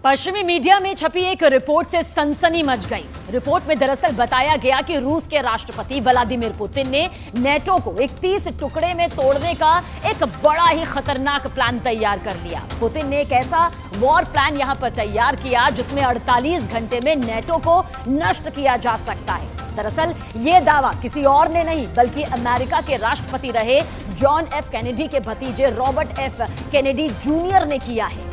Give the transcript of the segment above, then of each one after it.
पश्चिमी मीडिया में छपी एक रिपोर्ट से सनसनी मच गई। रिपोर्ट में दरअसल बताया गया कि रूस के राष्ट्रपति व्लादिमीर पुतिन ने नेटो को 31 टुकड़े में तोड़ने का एक बड़ा ही खतरनाक प्लान तैयार कर लिया। पुतिन ने एक ऐसा वॉर प्लान यहां पर तैयार किया जिसमें 48 घंटे में नेटो को नष्ट किया जा सकता है। दरअसल ये दावा किसी और ने नहीं बल्कि अमेरिका के राष्ट्रपति रहे जॉन एफ कैनेडी के भतीजे रॉबर्ट एफ कैनेडी जूनियर ने किया है।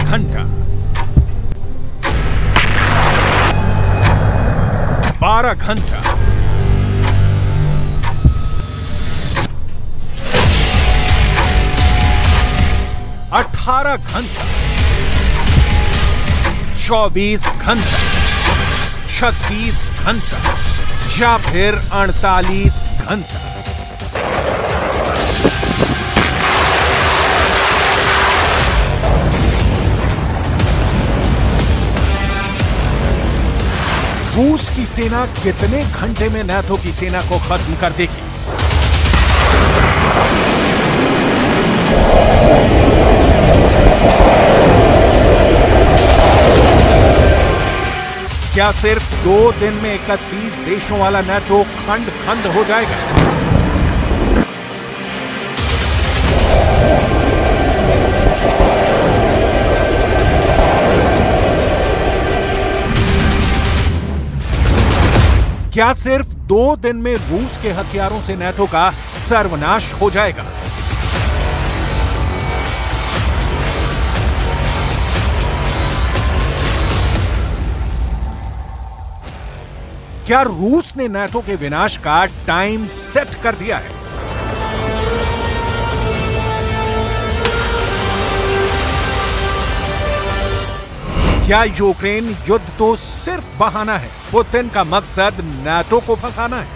घंटा 12 घंटा 18 घंटा 24 घंटा 36 घंटा या फिर 48 घंटा। रूस की सेना कितने घंटे में नाटो की सेना को खत्म कर देगी? क्या सिर्फ 2 दिन में 31 देशों वाला नाटो खंड खंड हो जाएगा? क्या सिर्फ 2 दिन में रूस के हथियारों से नाटो का सर्वनाश हो जाएगा? क्या रूस ने नाटो के विनाश का टाइम सेट कर दिया है? क्या यूक्रेन युद्ध तो सिर्फ बहाना है? पुतिन का मकसद नाटो को फंसाना है?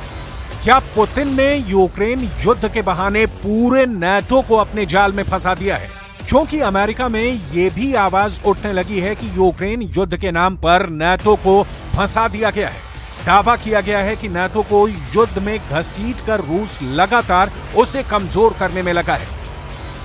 क्या पुतिन ने यूक्रेन युद्ध के बहाने पूरे नाटो को अपने जाल में फंसा दिया है? क्योंकि अमेरिका में यह भी आवाज उठने लगी है कि यूक्रेन युद्ध के नाम पर नाटो को फंसा दिया गया है। दावा किया गया है कि नाटो को युद्ध में घसीटकर रूस लगातार उसे कमजोर करने में लगा है।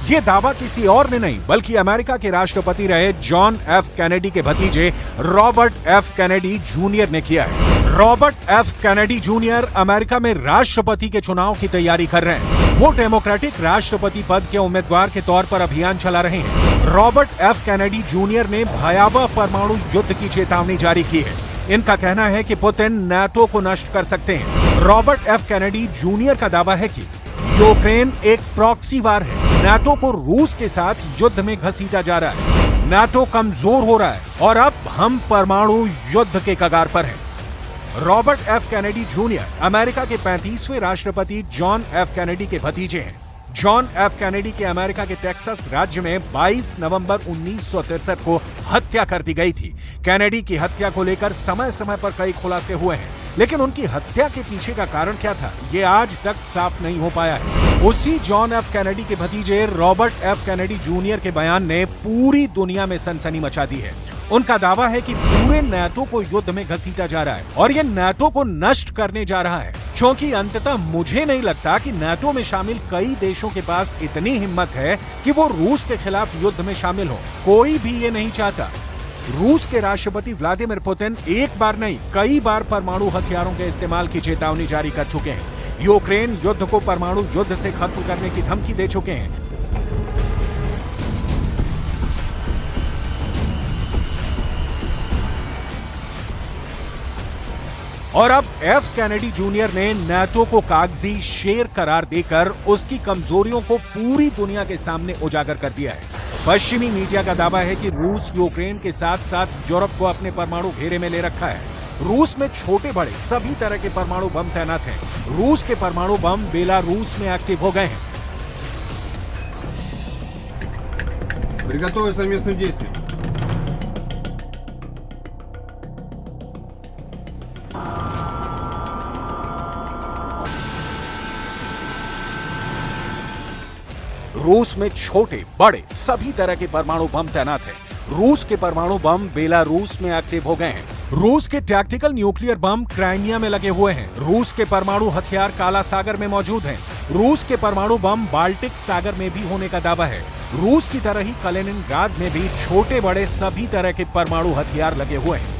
यह दावा किसी और ने नहीं बल्कि अमेरिका के राष्ट्रपति रहे जॉन एफ कैनेडी के भतीजे रॉबर्ट एफ कैनेडी जूनियर ने किया है। Robert F Kennedy junior America में राष्ट्रपति के चुनाव की तैयारी कर रहे हैं। वो डेमोक्रेटिक राष्ट्रपति पद के उम्मीदवार के तौर पर अभियान चला रहे हैं। रॉबर्ट एफ कैनेडी जूनियर ने भयावह परमाणु युद्ध की चेतावनी जारी की है। इनका कहना है कि पुतिन नाटो को नष्ट कर सकते हैं। रॉबर्ट एफ कैनेडी जूनियर का दावा है कि यूक्रेन एक प्रॉक्सी वार है। नाटो को रूस के साथ युद्ध में घसीटा जा रहा है। नाटो कमजोर हो रहा है और अब हम परमाणु युद्ध के कगार पर हैं। Robert F Kennedy junior America के 35वें राष्ट्रपति जॉन एफ कैनेडी के भतीजे हैं। जॉन एफ कैनेडी के अमेरिका के टेक्सास राज्य में 22 नवंबर 1963 को हत्या कर दी गई थी। कैनेडी की हत्या को लेकर समय समय पर कई खुलासे हुए हैं, लेकिन उनकी हत्या के पीछे का कारण क्या था ये आज तक साफ नहीं हो पाया है। उसी जॉन एफ कैनेडी के भतीजे रॉबर्ट एफ कैनेडी जूनियर के बयान ने पूरी दुनिया में सनसनी मचा दी है। उनका दावा है कि पूरे नाटो को युद्ध में घसीटा जा रहा है और ये नाटो को नष्ट करने जा रहा है, क्योंकि अंततः मुझे नहीं लगता कि नाटो में शामिल कई देशों के पास इतनी हिम्मत है कि वो रूस के खिलाफ युद्ध में शामिल हो। कोई भी ये नहीं चाहता। रूस के राष्ट्रपति व्लादिमीर पुतिन एक बार नहीं कई बार परमाणु हथियारों के इस्तेमाल की चेतावनी जारी कर चुके हैं। यूक्रेन युद्ध को परमाणु युद्ध से खत्म करने की धमकी दे चुके हैं। और अब एफ कैनेडी जूनियर ने नाटो को कागजी शेर करार देकर उसकी कमजोरियों को पूरी दुनिया के सामने उजागर कर दिया है। पश्चिमी मीडिया का दावा है कि रूस यूक्रेन के साथ साथ यूरोप को अपने परमाणु घेरे में ले रखा है। रूस में छोटे बड़े सभी तरह के परमाणु बम तैनात हैं। रूस के परमाणु बम बेलारूस में एक्टिव हो गए हैं। Приготовить совместные действия. रूस में छोटे बड़े सभी तरह के परमाणु बम तैनात हैं। रूस के परमाणु बम बेलारूस में एक्टिव हो गए हैं। रूस के टैक्टिकल न्यूक्लियर बम क्राइमिया में लगे हुए हैं। रूस के परमाणु हथियार काला सागर में मौजूद हैं। रूस के परमाणु बम बाल्टिक सागर में भी होने का दावा है। रूस की तरह ही कलिनिनग्राड में भी छोटे बड़े सभी तरह के परमाणु हथियार लगे हुए हैं।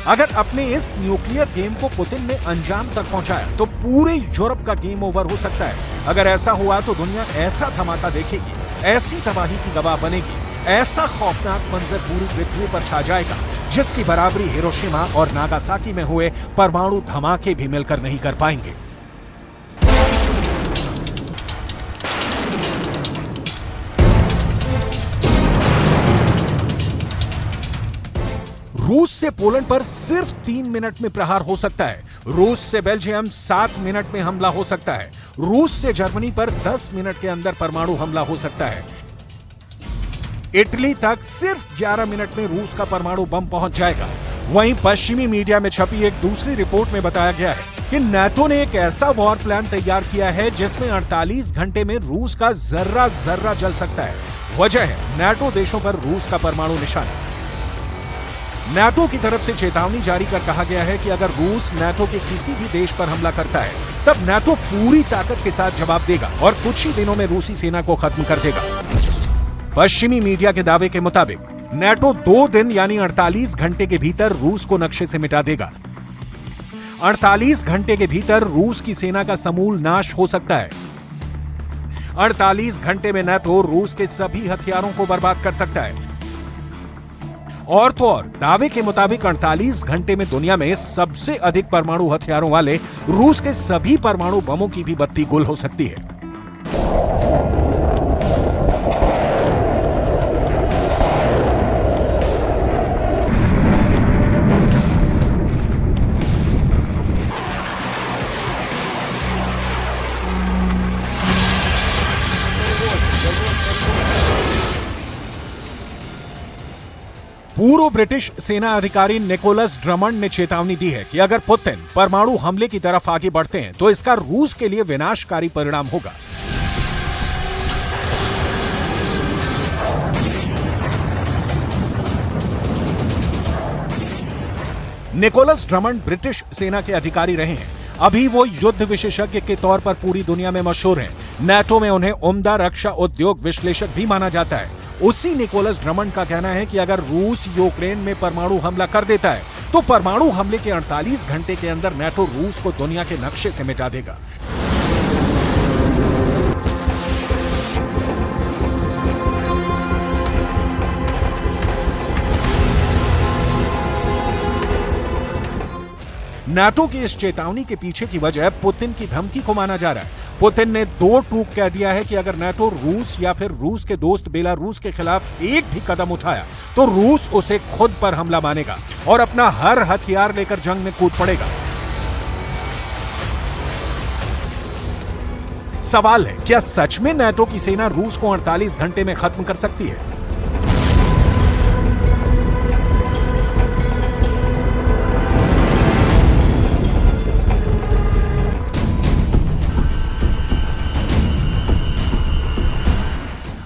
अगर अपने इस न्यूक्लियर गेम को पुतिन ने अंजाम तक पहुंचाया तो पूरे यूरोप का गेम ओवर हो सकता है। अगर ऐसा हुआ तो दुनिया ऐसा धमाका देखेगी, ऐसी तबाही की गवाह बनेगी, ऐसा खौफनाक मंजर पूरी पृथ्वी पर छा जाएगा जिसकी बराबरी हिरोशिमा और नागासाकी में हुए परमाणु धमाके भी मिलकर नहीं कर पाएंगे। रूस से पोलैंड पर सिर्फ 3 मिनट में प्रहार हो सकता है। रूस से बेल्जियम 7 मिनट में हमला हो सकता है। रूस से जर्मनी पर 10 मिनट के अंदर परमाणु हमला हो सकता है। इटली तक सिर्फ 11 मिनट में रूस का परमाणु बम पहुंच जाएगा। वहीं पश्चिमी मीडिया में छपी एक दूसरी रिपोर्ट में बताया गया है कि नाटो ने एक ऐसा वॉर प्लान तैयार किया है जिसमें 48 घंटे में रूस का जर्रा जर्रा जल सकता है। वजह है नाटो देशों पर रूस का परमाणु निशाना। नाटो की तरफ से चेतावनी जारी कर कहा गया है कि अगर रूस नाटो के किसी भी देश पर हमला करता है तब नाटो पूरी ताकत के साथ जवाब देगा और कुछ ही दिनों में रूसी सेना को खत्म कर देगा। पश्चिमी मीडिया के दावे के मुताबिक नाटो 2 दिन यानी 48 घंटे के भीतर रूस को नक्शे से मिटा देगा। 48 घंटे के भीतर रूस की सेना का समूल नाश हो सकता है। 48 घंटे में नाटो रूस के सभी हथियारों को बर्बाद कर सकता है। और तो और दावे के मुताबिक 48 घंटे में दुनिया में सबसे अधिक परमाणु हथियारों वाले रूस के सभी परमाणु बमों की भी बत्ती गुल हो सकती है। पूर्व ब्रिटिश सेना अधिकारी निकोलस ड्रमंड ने चेतावनी दी है कि अगर पुतिन परमाणु हमले की तरफ आगे बढ़ते हैं तो इसका रूस के लिए विनाशकारी परिणाम होगा। निकोलस ड्रमंड ब्रिटिश सेना के अधिकारी रहे हैं। अभी वो युद्ध विशेषज्ञ के तौर पर पूरी दुनिया में मशहूर हैं। नाटो में उन्हें उम्दा रक्षा उद्योग विश्लेषक भी माना जाता है। उसी निकोलस ड्रमंड का कहना है कि अगर रूस यूक्रेन में परमाणु हमला कर देता है तो परमाणु हमले के 48 घंटे के अंदर नाटो रूस को दुनिया के नक्शे से मिटा देगा। नाटो की इस चेतावनी के पीछे की वजह पुतिन की धमकी को माना जा रहा है। पुतिन ने 2 टूक कह दिया है कि अगर नाटो रूस या फिर रूस के दोस्त बेलारूस के खिलाफ एक भी कदम उठाया तो रूस उसे खुद पर हमला मानेगा और अपना हर हथियार लेकर जंग में कूद पड़ेगा। सवाल है, क्या सच में नाटो की सेना रूस को 48 घंटे में खत्म कर सकती है?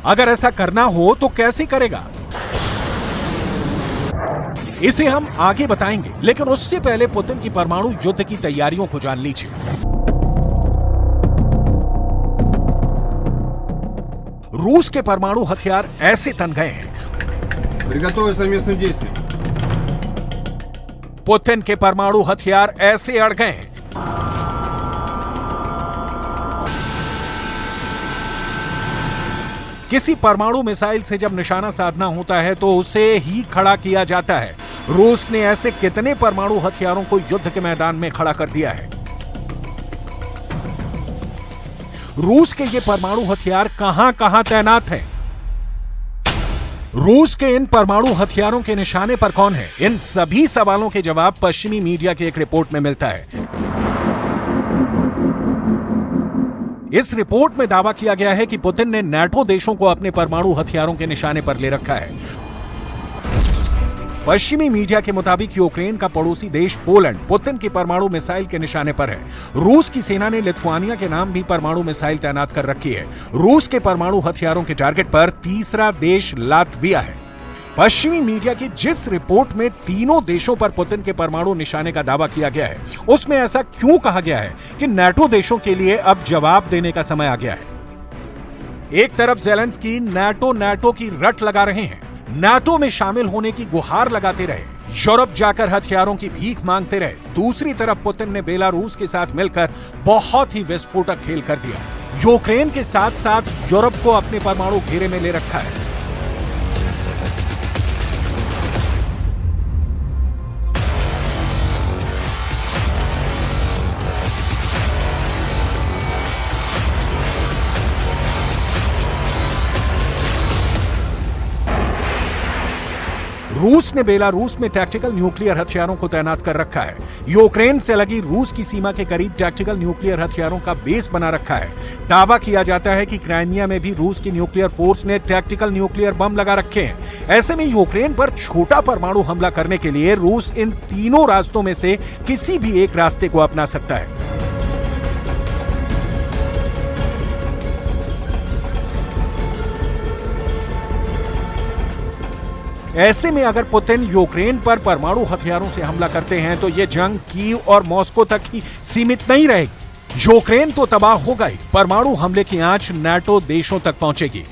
अगर ऐसा करना हो तो कैसे करेगा, इसे हम आगे बताएंगे, लेकिन उससे पहले पुतिन की परमाणु युद्ध की तैयारियों को जान लीजिए। रूस के परमाणु हथियार ऐसे तन गए हैं। पुतिन के परमाणु हथियार ऐसे अड़ गए हैं। किसी परमाणु मिसाइल से जब निशाना साधना होता है तो उसे ही खड़ा किया जाता है। रूस ने ऐसे कितने परमाणु हथियारों को युद्ध के मैदान में खड़ा कर दिया है। रूस के ये परमाणु हथियार कहां कहां तैनात हैं? रूस के इन परमाणु हथियारों के निशाने पर कौन है? इन सभी सवालों के जवाब पश्चिमी मीडिया की एक रिपोर्ट में मिलता है। इस रिपोर्ट में दावा किया गया है कि पुतिन ने नाटो देशों को अपने परमाणु हथियारों के निशाने पर ले रखा है। पश्चिमी मीडिया के मुताबिक यूक्रेन का पड़ोसी देश पोलैंड पुतिन की परमाणु मिसाइल के निशाने पर है। रूस की सेना ने लिथुआनिया के नाम भी परमाणु मिसाइल तैनात कर रखी है। रूस के परमाणु हथियारों के टारगेट पर तीसरा देश लातविया है। पश्चिमी मीडिया की जिस रिपोर्ट में तीनों देशों पर पुतिन के परमाणु निशाने का दावा किया गया है, उसमें ऐसा क्यों कहा गया है कि नाटो देशों के लिए अब जवाब देने का समय आ गया है? एक तरफ ज़ेलेंस्की नाटो की रट लगा रहे हैं, नाटो में शामिल होने की गुहार लगाते रहे, यूरोप जाकर हथियारों की भीख मांगते रहे। दूसरी तरफ पुतिन ने बेलारूस के साथ मिलकर बहुत ही विस्फोटक खेल कर दिया। यूक्रेन के साथ साथ यूरोप को अपने परमाणु घेरे में ले रखा है। रूस ने बेलारूस में टैक्टिकल न्यूक्लियर हथियारों को तैनात कर रखा है। यूक्रेन से लगी रूस की सीमा के करीब टैक्टिकल न्यूक्लियर हथियारों का बेस बना रखा है। दावा किया जाता है कि क्राइमिया में भी रूस की न्यूक्लियर फोर्स ने टैक्टिकल न्यूक्लियर बम लगा रखे हैं। ऐसे में यूक्रेन पर छोटा परमाणु हमला करने के लिए रूस इन तीनों रास्तों में से किसी भी एक रास्ते को अपना सकता है। ऐसे में अगर पुतिन यूक्रेन पर परमाणु हथियारों से हमला करते हैं तो यह जंग कीव और मॉस्को तक ही सीमित नहीं रहेगी। यूक्रेन तो तबाह होगा ही, परमाणु हमले की आंच नाटो देशों तक पहुंचेगी।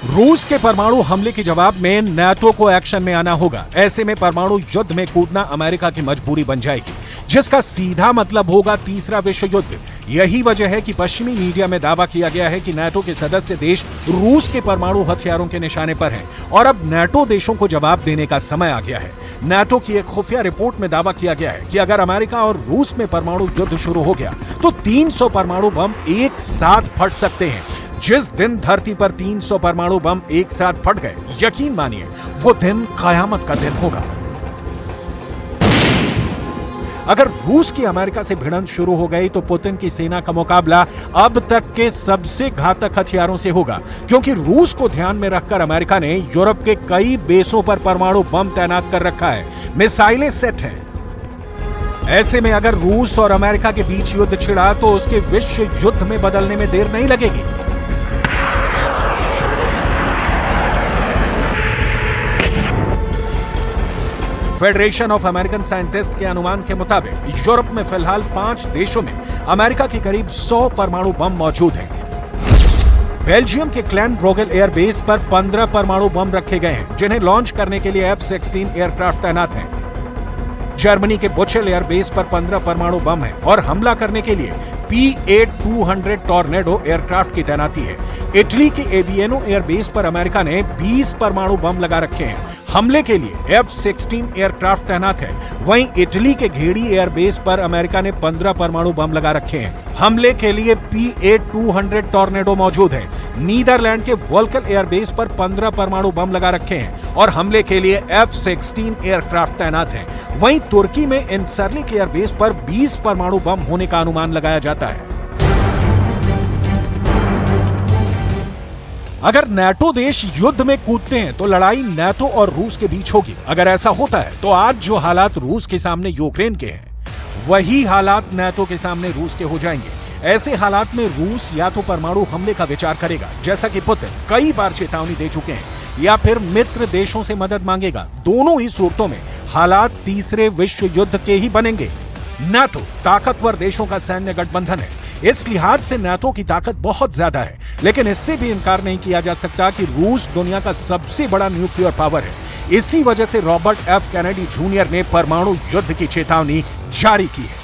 रूस के परमाणु हमले के जवाब में नाटो को एक्शन में आना होगा। ऐसे में परमाणु युद्ध में कूदना अमेरिका की मजबूरी बन जाएगी, जिसका सीधा मतलब होगा तीसरा विश्व युद्ध। यही वजह है कि पश्चिमी मीडिया में दावा किया गया है कि नाटो के सदस्य देश रूस के परमाणु हथियारों के निशाने पर हैं और अब नाटो देशों को जवाब देने का समय आ गया है। नाटो की एक खुफिया रिपोर्ट में दावा किया गया है कि अगर अमेरिका और रूस में परमाणु युद्ध शुरू हो गया तो 300 परमाणु बम एक साथ फट सकते हैं। जिस दिन धरती पर 300 परमाणु बम एक साथ फट गए, यकीन मानिए वो दिन कयामत का दिन होगा। अगर रूस की अमेरिका से भिड़ंत शुरू हो गई तो पुतिन की सेना का मुकाबला अब तक के सबसे घातक हथियारों से होगा, क्योंकि रूस को ध्यान में रखकर अमेरिका ने यूरोप के कई बेसों पर परमाणु बम तैनात कर रखा है, मिसाइलें सेट हैं। ऐसे में अगर रूस और अमेरिका के बीच युद्ध छिड़ा तो उसके विश्व युद्ध में बदलने में देर नहीं लगेगी। फेडरेशन ऑफ अमेरिकन साइंटिस्ट के अनुमान के मुताबिक यूरोप में फिलहाल 5 देशों में अमेरिका के करीब 100 परमाणु बम मौजूद हैं। बेल्जियम के क्लैन ब्रोगेल एयरबेस पर 15 परमाणु बम रखे गए हैं, जिन्हें लॉन्च करने के लिए F-16 एयरक्राफ्ट तैनात हैं। जर्मनी के बुचेल एयरबेस पर 15 परमाणु बम है और हमला करने के लिए P-8-200 टॉर्नेडो एयरक्राफ्ट की तैनाती है। इटली के एविएनो एयरबेस पर अमेरिका ने 20 परमाणु बम लगा रखे हैं। हमले के लिए F-16 एयरक्राफ्ट तैनात है। वहीं इटली के घेड़ी एयरबेस पर अमेरिका ने 15 परमाणु बम लगा रखे हैं। हमले के लिए P-8-200 टॉर्नेडो मौजूद है। नीदरलैंड के वोल्कल एयरबेस पर 15 परमाणु बम लगा रखे हैं और हमले के लिए F-16 एयरक्राफ्ट तैनात हैं। वहीं तुर्की में इंसरलिक एयरबेस पर 20 परमाणु बम होने का अनुमान लगाया जाता है। अगर नाटो देश युद्ध में कूदते हैं तो लड़ाई नाटो और रूस के बीच होगी। अगर ऐसा होता है तो आज जो हालात रूस के सामने यूक्रेन के हैं, वही हालात नाटो के सामने रूस के हो जाएंगे। ऐसे हालात में रूस या तो परमाणु हमले का विचार करेगा, जैसा कि पुतिन कई बार चेतावनी दे चुके हैं, या फिर मित्र देशों से मदद मांगेगा। दोनों ही सूरतों में हालात तीसरे विश्व युद्ध के ही बनेंगे। नाटो ताकतवर देशों का सैन्य गठबंधन है, इस लिहाज से नाटो की ताकत बहुत ज्यादा है, लेकिन इससे भी इनकार नहीं किया जा सकता कि रूस दुनिया का सबसे बड़ा न्यूक्लियर पावर है। इसी वजह से रॉबर्ट F. कैनेडी जूनियर ने परमाणु युद्ध की चेतावनी जारी की है।